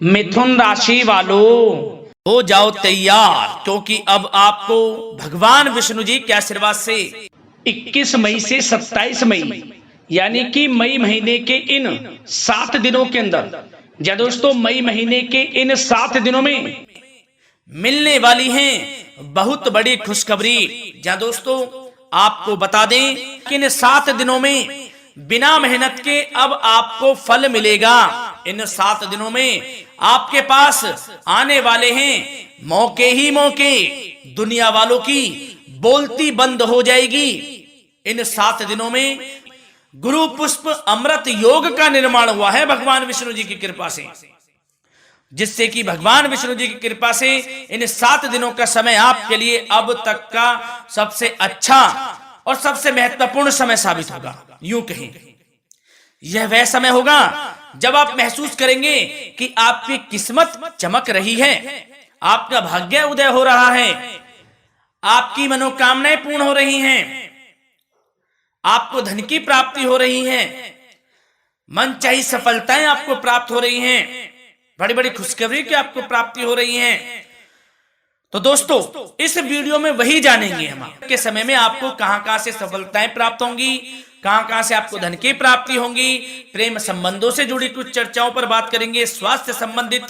मिथुन राशि वालों हो जाओ तैयार, क्योंकि अब आपको भगवान विष्णु जी के आशीर्वाद से 21 मई से 27 मई यानी कि मई महीने के इन 7 दिनों के अंदर, या दोस्तों मई महीने के इन 7 दिनों में मिलने वाली हैं बहुत बड़ी खुशखबरी। जहां दोस्तों आपको बता दें कि इन 7 दिनों में बिना मेहनत के अब आपको फल मिलेगा। इन 7 दिनों में आपके पास आने वाले हैं मौके ही मौके। दुनिया वालों की बोलती बंद हो जाएगी। इन 7 दिनों में गुरु पुष्प अमृत योग का निर्माण हुआ है भगवान विष्णु जी की कृपा से, जिससे कि भगवान विष्णु जी की कृपा से इन 7 दिनों का समय आपके लिए अब तक का सबसे अच्छा और सबसे महत्वपूर्ण समय साबित होगा। यूं कहें, यह वह समय होगा जब आप महसूस करेंगे कि आपकी किस्मत चमक रही है, आपका भाग्य उदय हो रहा है, आपकी मनोकामनाएं पूर्ण हो रही हैं, आपको धन की प्राप्ति हो रही है, मनचाही सफलताएं आपको प्राप्त हो रही हैं, बड़ी बड़ी खुशखबरी की आपको प्राप्ति हो रही है। तो दोस्तों इस वीडियो में वही जानेंगे हम के समय में आपको कहां से सफलताएं प्राप्त होंगी, कहां से आपको धन की प्राप्ति होंगी, प्रेम संबंधों से जुड़ी कुछ चर्चाओं पर बात करेंगे, स्वास्थ्य संबंधित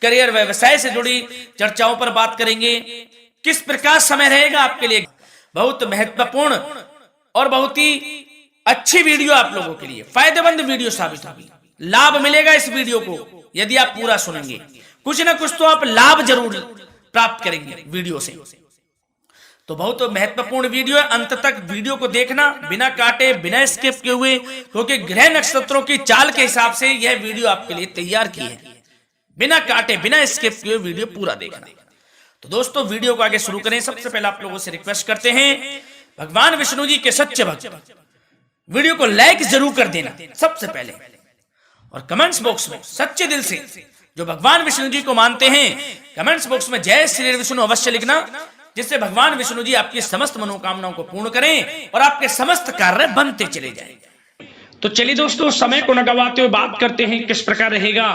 करियर व्यवसाय से जुड़ी चर्चाओं पर बात करेंगे। किस प्रकार समय रहेगा आपके लिए, बहुत महत्वपूर्ण और बहुत ही अच्छी वीडियो आप लोगों के लिए फायदेमंद वीडियो साबित होगी। लाभ मिलेगा इस वीडियो को यदि आप पूरा सुनेंगे, कुछ ना कुछ तो आप लाभ जरूर प्राप्त करेंगे वीडियो से। तो बहुत महत्वपूर्ण वीडियो है, अंत तक वीडियो को देखना बिना काटे बिना स्किप किए हुए, क्योंकि ग्रह नक्षत्रों की चाल के हिसाब से यह वीडियो आपके लिए तैयार की है। बिना काटे बिना स्किप किए वीडियो पूरा देखना। तो दोस्तों वीडियो को आगे शुरू करें, सबसे पहले आप लोगों से रिक्वेस्ट करते हैं भगवान विष्णु जी के सच्चे भक्त वीडियो को लाइक जरूर कर देना सबसे पहले, और कमेंट्स बॉक्स में सच्चे दिल से जो भगवान विष्णु जी को मानते हैं कमेंट्स बॉक्स में जय श्री विष्णु अवश्य लिखना, जिससे भगवान विष्णु जी आपकी समस्त मनोकामनाओं को पूर्ण करें और आपके समस्त कार्य बनते चले जाएं। तो चलिए दोस्तों समय को न गवाते हुए बात करते हैं किस प्रकार रहेगा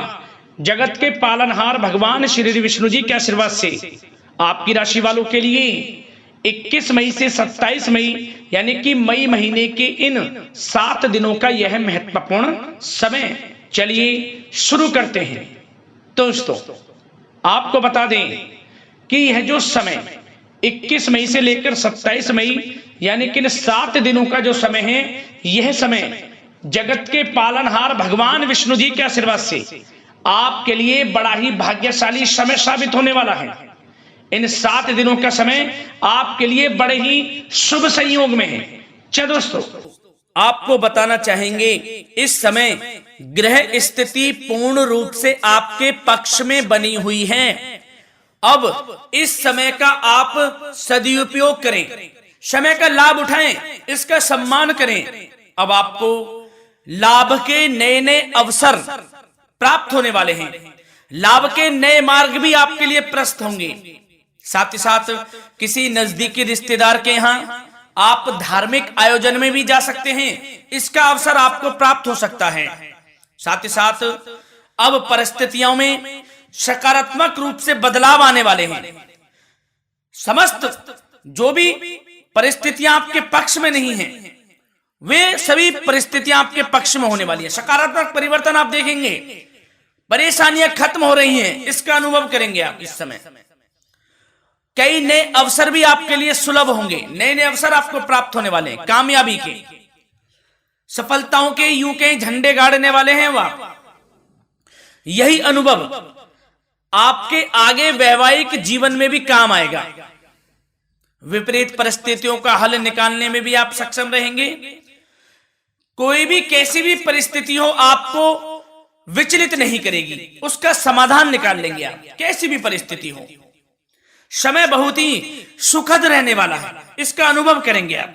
जगत के पालनहार भगवान श्री विष्णु जी के आशीर्वाद से आपकी राशि वालों के लिए 21 मई से 27 मई यानी कि मई महीने के इन 7 दिनों का यह महत्वपूर्ण समय। चलिए शुरू करते हैं। दोस्तों आपको बता दें कि यह जो समय 21 मई से लेकर 27 मई यानी कि इन 7 दिनों का जो समय है, यह समय जगत के पालनहार भगवान विष्णु जी के आशीर्वाद से आपके लिए बड़ा ही भाग्यशाली समय साबित होने वाला है। इन 7 दिनों का समय आपके लिए बड़े ही शुभ संयोग में है। चलो दोस्तों आपको बताना चाहेंगे इस समय ग्रह स्थिति पूर्ण रूप से आपके पक्ष में बनी हुई है। अब इस समय का आप सदुपयोग करें, समय का लाभ उठाएं, इसका सम्मान करें। अब आपको लाभ के नए नए अवसर प्राप्त होने वाले हैं, लाभ के नए मार्ग भी आपके लिए प्रशस्त होंगे। साथ ही साथ किसी नजदीकी रिश्तेदार के यहाँ आप धार्मिक आयोजन में भी जा सकते हैं, इसका अवसर आपको प्राप्त हो सकता है। साथ ही साथ अब परिस्थितियों में सकारात्मक रूप से बदलाव आने वाले हैं। समस्त जो भी परिस्थितियां आपके पक्ष में नहीं हैं, वे सभी परिस्थितियां आपके पक्ष में होने वाली हैं। सकारात्मक परिवर्तन आप देखेंगे, परेशानियां खत्म हो रही हैं, इसका अनुभव करेंगे आप इस समय। कई नए अवसर भी आपके लिए सुलभ होंगे, नए नए अवसर आपको प्राप्त होने वाले हैं, कामयाबी के, सफलताओं के, यूं के झंडे गाड़ने वाले हैं वह। यही अनुभव आपके आगे वैवाहिक जीवन में भी काम आएगा। विपरीत परिस्थितियों का हल निकालने में भी आप सक्षम रहेंगे। कोई भी कैसी भी परिस्थिति हो आपको विचलित नहीं करेगी, उसका समाधान निकाल लेंगे आप, कैसी भी परिस्थिति हो। समय बहुत ही सुखद रहने वाला है, इसका अनुभव करेंगे आप।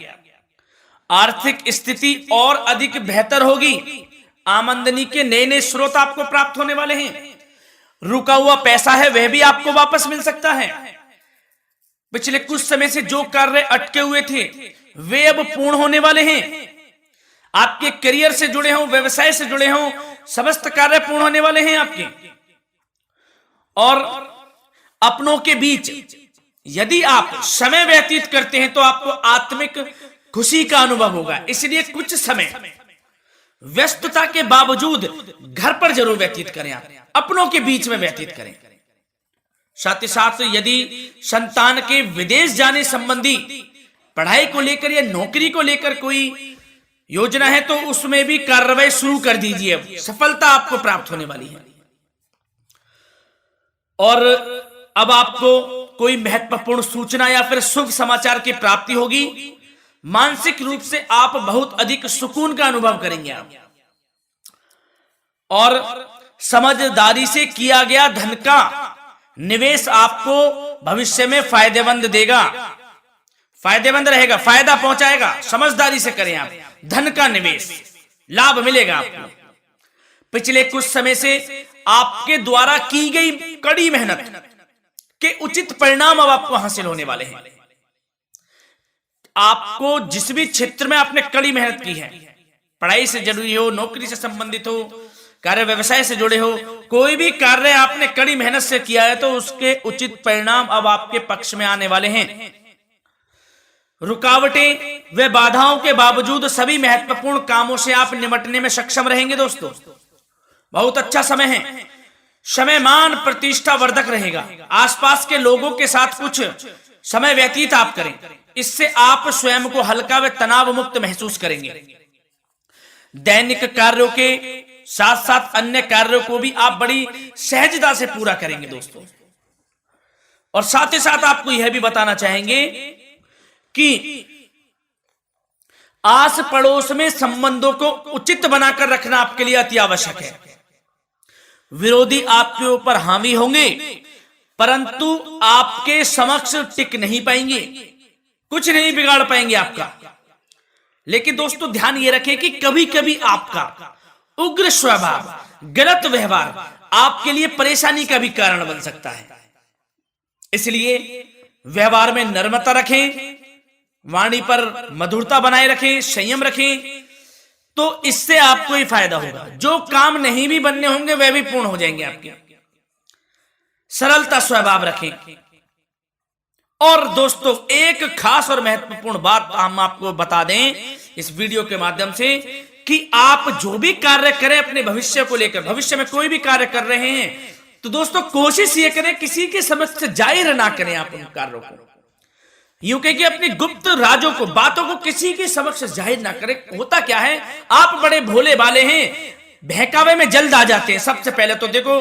आर्थिक स्थिति और अधिक बेहतर होगी, आमदनी के नए नए स्रोत आपको प्राप्त होने वाले हैं। रुका हुआ पैसा है वह भी आपको वापस मिल सकता है। पिछले कुछ समय से जो कार्य अटके हुए थे वे अब पूर्ण होने वाले हैं। आपके करियर से जुड़े हों, व्यवसाय से जुड़े हों, समस्त कार्य पूर्ण होने वाले हैं आपके। और अपनों के बीच यदि आप समय व्यतीत करते हैं तो आपको आत्मिक खुशी का अनुभव होगा। इसलिए कुछ समय व्यस्तता के बावजूद घर पर जरूर व्यतीत करें, आप अपनों के बीच में व्यतीत करें। साथ ही साथ यदि संतान के विदेश जाने संबंधी पढ़ाई को लेकर या नौकरी को लेकर कोई योजना है तो उसमें भी कार्रवाई शुरू कर दीजिए, सफलता आपको प्राप्त होने वाली है। और अब आपको कोई महत्वपूर्ण सूचना या फिर शुभ समाचार की प्राप्ति होगी। मानसिक रूप से आप बहुत अधिक सुकून का अनुभव करेंगे आप, और समझदारी से किया गया धन का निवेश आपको भविष्य में फायदेमंद देगा, फायदेमंद रहेगा, फायदा पहुंचाएगा। समझदारी से करें आप, धन का निवेश, लाभ मिलेगा आपको। पिछले कुछ समय से आपके द्वारा की गई कड़ी मेहनत के उचित परिणाम अब आपको हासिल होने वाले हैं। आपको जिस भी क्षेत्र में आपने कड़ी मेहनत की है, पढ़ाई से जरूरी हो, नौकरी से संबंधित हो, कार्य व्यवसाय से जुड़े हो, कोई भी कार्य आपने कड़ी मेहनत से किया है तो उसके उचित परिणाम अब आपके पक्ष में आने वाले हैं। रुकावटें व बाधाओं के बावजूद सभी महत्वपूर्ण कामों से आप निपटने में सक्षम रहेंगे। दोस्तों बहुत अच्छा समय है, समय मान प्रतिष्ठा वर्धक रहेगा। आसपास के लोगों के साथ कुछ समय व्यतीत आप करें, इससे आप स्वयं को हल्का व तनाव मुक्त महसूस करेंगे। दैनिक कार्यों के साथ साथ अन्य कार्यों को भी आप बड़ी सहजता से पूरा करेंगे दोस्तों। और साथ ही साथ आपको यह भी बताना चाहेंगे कि आस पड़ोस में संबंधों को उचित बनाकर रखना आपके लिए अति आवश्यक है। विरोधी आपके ऊपर हावी होंगे परंतु आपके समक्ष टिक नहीं पाएंगे, कुछ नहीं बिगाड़ पाएंगे आपका। लेकिन दोस्तों ध्यान ये रखें कि कभी कभी आपका उग्र स्वभाव, गलत व्यवहार आपके लिए परेशानी का भी कारण बन सकता है। इसलिए व्यवहार में नम्रता रखें, वाणी पर मधुरता बनाए रखें, संयम रखें, तो इससे आपको ही फायदा होगा। जो काम नहीं भी बनने होंगे वह भी पूर्ण हो जाएंगे आपके। सरलता स्वभाव रखें। और दोस्तों एक खास और महत्वपूर्ण बात हम आपको बता दें इस वीडियो के माध्यम से कि आप जो भी कार्य करें अपने भविष्य को लेकर, भविष्य में कोई भी कार्य कर रहे हैं तो दोस्तों कोशिश ये करें किसी के समक्ष जाहिर ना करें आप उन कार्यों को। यूं कह के अपनी गुप्त राजों को, बातों को किसी के समक्ष जाहिर ना करें। होता क्या है, आप बड़े भोले भाले हैं, बहकावे में जल्द आ जाते हैं। सबसे पहले तो देखो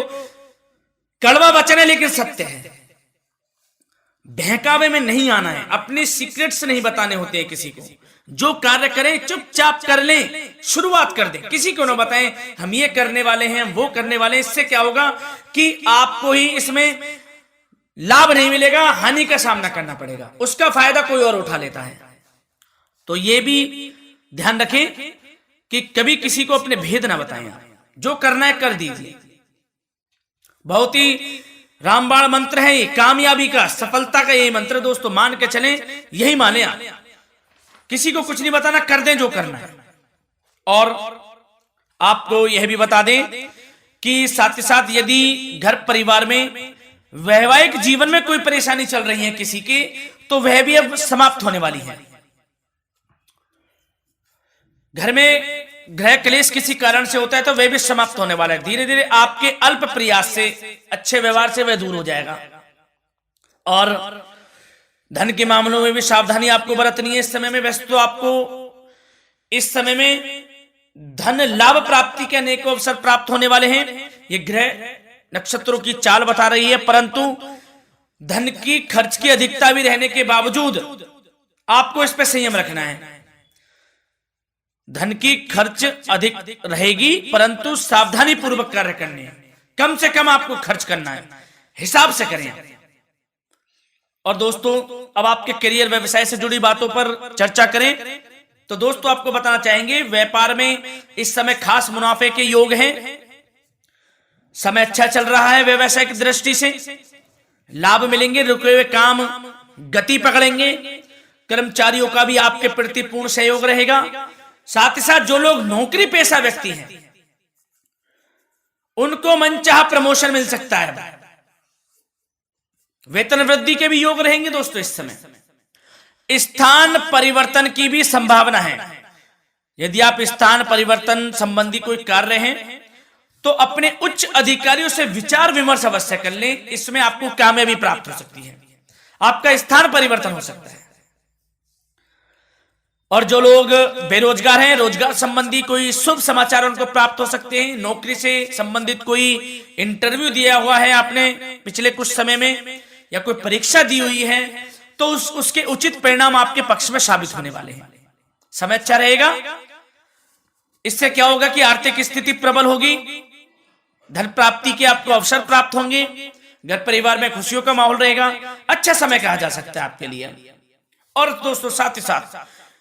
कड़वा वचन है लेकिन सत्य है, बहकावे में नहीं आना है, अपने सीक्रेट्स नहीं बताने होते हैं किसी को। जो कार्य करें चुपचाप कर लें, शुरुआत कर दें, किसी को ना बताएं हम ये करने वाले हैं, वो करने वाले हैं। इससे क्या होगा कि आपको ही इसमें लाभ नहीं मिलेगा, हानि का सामना करना पड़ेगा, उसका फायदा कोई और उठा लेता है। तो ये भी ध्यान रखें कि कभी किसी को अपने भेद ना बताएं, जो करना है कर दीजिए। बहुत ही रामबाण मंत्र है ये, कामयाबी का, सफलता का यही मंत्र दोस्तों, मान के चलें, यही माने आप। किसी को कुछ नहीं बताना, कर दें जो करना है। और आपको यह भी बता दें कि साथ ही साथ यदि घर परिवार में वैवाहिक जीवन में कोई परेशानी चल रही है किसी की, तो वह भी अब समाप्त होने वाली है। घर में गृह क्लेश किसी कारण से होता है तो वह भी समाप्त होने वाला है। धीरे धीरे आपके अल्प प्रयास से, अच्छे व्यवहार से वह दूर हो जाएगा। और धन के मामलों में भी सावधानी आपको बरतनी है इस समय में। वैसे तो आपको इस समय में धन लाभ प्राप्ति के अनेक अवसर प्राप्त होने वाले हैं, ये ग्रह नक्षत्रों की चाल बता रही है। परंतु धन की खर्च की अधिकता भी रहने के बावजूद आपको इस पर संयम रखना है। धन की खर्च अधिक रहेगी परंतु सावधानी पूर्वक कार्य करने हैं, कम से कम आपको खर्च करना है, हिसाब से करें। और दोस्तों अब आपके करियर व्यवसाय से जुड़ी बातों पर चर्चा करें तो दोस्तों आपको बताना चाहेंगे व्यापार में इस समय खास मुनाफे के योग हैं। समय अच्छा चल रहा है, व्यवसाय की दृष्टि से लाभ मिलेंगे, रुके हुए काम गति पकड़ेंगे। कर्मचारियों का भी आपके प्रति पूर्ण सहयोग रहेगा। साथ ही साथ जो लोग नौकरी पेशा व्यक्ति हैं उनको मनचाहा प्रमोशन मिल सकता है। वेतन वृद्धि के भी योग रहेंगे दोस्तों इस समय। स्थान परिवर्तन की भी संभावना है। यदि आप स्थान परिवर्तन संबंधी कोई कार्य हैं तो अपने उच्च अधिकारियों से विचार विमर्श अवश्य कर लें, इसमें आपको कामयाबी प्राप्त हो सकती है, आपका स्थान परिवर्तन हो सकता है। और जो लोग बेरोजगार हैं, रोजगार संबंधी कोई शुभ समाचार उनको प्राप्त हो सकते हैं। नौकरी से संबंधित कोई इंटरव्यू दिया हुआ है आपने पिछले कुछ समय में, या कोई परीक्षा दी हुई है, तो उसके उचित परिणाम आपके पक्ष में साबित होने वाले हैं। समय अच्छा रहेगा। इससे क्या होगा कि आर्थिक स्थिति प्रबल होगी, धन प्राप्ति के आपको अवसर प्राप्त होंगे, घर परिवार में खुशियों का माहौल रहेगा। अच्छा समय कहा जा सकता है आपके लिए। और दोस्तों साथ ही साथ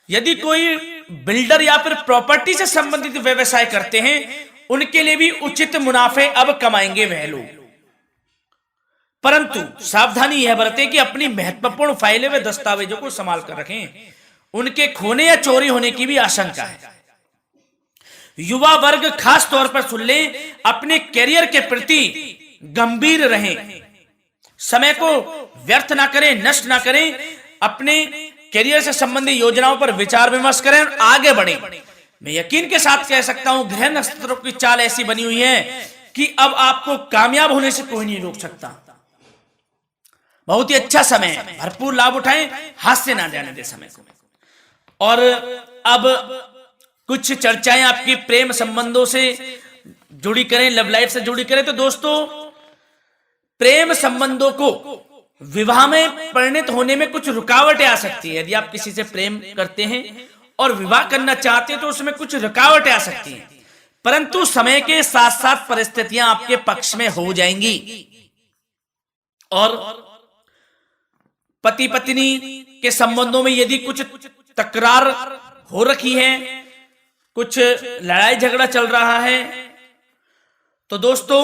यदि कोई बिल्डर या फिर प्रॉपर्टी से संबंधित व्यवसाय करते हैं, उनके लिए भी उचित मुनाफे अब कमाएंगे वह लोग। परंतु सावधानी यह बरतें कि अपनी महत्वपूर्ण फाइलें व दस्तावेजों को संभाल कर रखें, उनके खोने या चोरी होने की भी आशंका है। युवा वर्ग खास तौर पर सुन लें, अपने करियर के प्रति गंभीर रहें, समय को व्यर्थ ना करें, नष्ट ना करें, अपने करियर से संबंधित योजनाओं पर विचार विमर्श करें और आगे बढ़ें। मैं यकीन के साथ कह सकता हूं, ग्रह नक्षत्रों की चाल ऐसी बनी हुई है कि अब आपको कामयाब होने से कोई नहीं रोक सकता। बहुत ही अच्छा समय है, भरपूर लाभ उठाएं, हाथ से ना जाने दे समय को। और अब कुछ चर्चाएं आपकी प्रेम संबंधों से जुड़ी करें, लव लाइफ से जुड़ी करें। तो दोस्तों प्रेम संबंधों को विवाह में परिणत होने में कुछ रुकावटें आ सकती है। यदि आप किसी से प्रेम करते हैं और विवाह करना चाहते हैं तो उसमें कुछ रुकावटें आ सकती हैं, परंतु समय के साथ साथ परिस्थितियां आपके पक्ष में हो जाएंगी। और पति पत्नी के संबंधों में यदि कुछ तकरार हो रखी है, कुछ लड़ाई झगड़ा चल रहा है, तो दोस्तों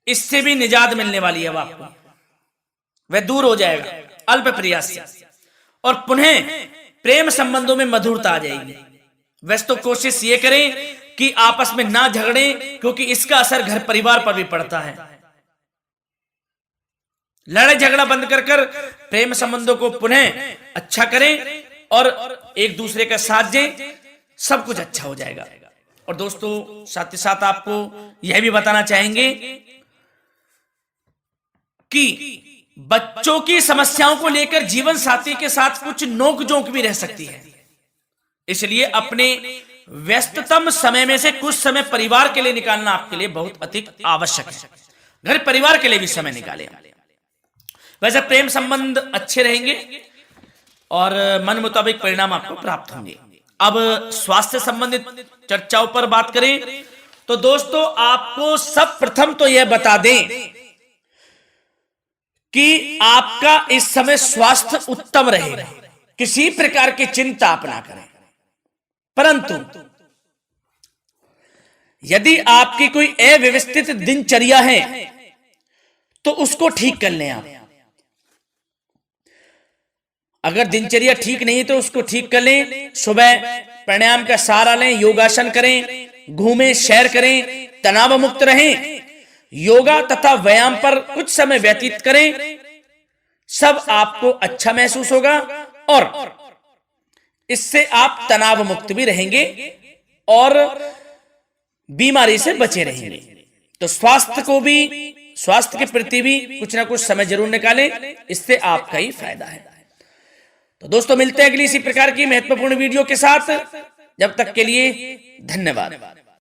इससे भी निजात मिलने वाली है। अब आपको वह दूर हो जाएगा अल्प प्रयास से, और पुनः प्रेम संबंधों में मधुरता आ जाएगी। वैसे तो कोशिश ये करें कि आपस में ना झगड़ें, क्योंकि इसका असर घर परिवार पर भी पड़ता है। लड़ाई झगड़ा बंद कर प्रेम संबंधों को पुनः अच्छा करें और एक दूसरे का साथ दें, सब कुछ अच्छा हो जाएगा। और दोस्तों साथ ही साथ आपको यह भी बताना चाहेंगे कि बच्चों की समस्याओं को लेकर जीवन साथी के साथ कुछ नोक-झोंक भी रह सकती है। इसलिए अपने व्यस्ततम समय में से कुछ समय परिवार के लिए निकालना आपके लिए बहुत अधिक आवश्यक है। घर परिवार के लिए भी समय निकालें। वैसे प्रेम संबंध अच्छे रहेंगे और मन मुताबिक परिणाम आपको प्राप्त होंगे। अब स्वास्थ्य संबंधित चर्चाओं पर बात करें तो दोस्तों आपको सब प्रथम तो यह बता दें कि आपका इस समय स्वास्थ्य उत्तम रहेगा, किसी प्रकार की चिंता आप ना करें। परंतु यदि आपकी कोई अव्यवस्थित दिनचर्या है तो उसको ठीक कर लें आप। अगर दिनचर्या ठीक नहीं तो उसको ठीक कर लें। सुबह प्राणायाम का सहारा लें, योगासन करें, घूमें, सैर करें, तनाव मुक्त रहें, योगा तथा व्यायाम पर कुछ समय व्यतीत करें। सब आपको अच्छा महसूस होगा और इससे आप तनाव मुक्त भी रहेंगे और बीमारी से बचे रहेंगे। तो स्वास्थ्य के प्रति भी कुछ ना कुछ समय जरूर निकालें, इससे आपका ही फायदा है। तो दोस्तों मिलते हैं अगली इसी प्रकार की महत्वपूर्ण वीडियो के साथ। जब तक के लिए धन्यवाद।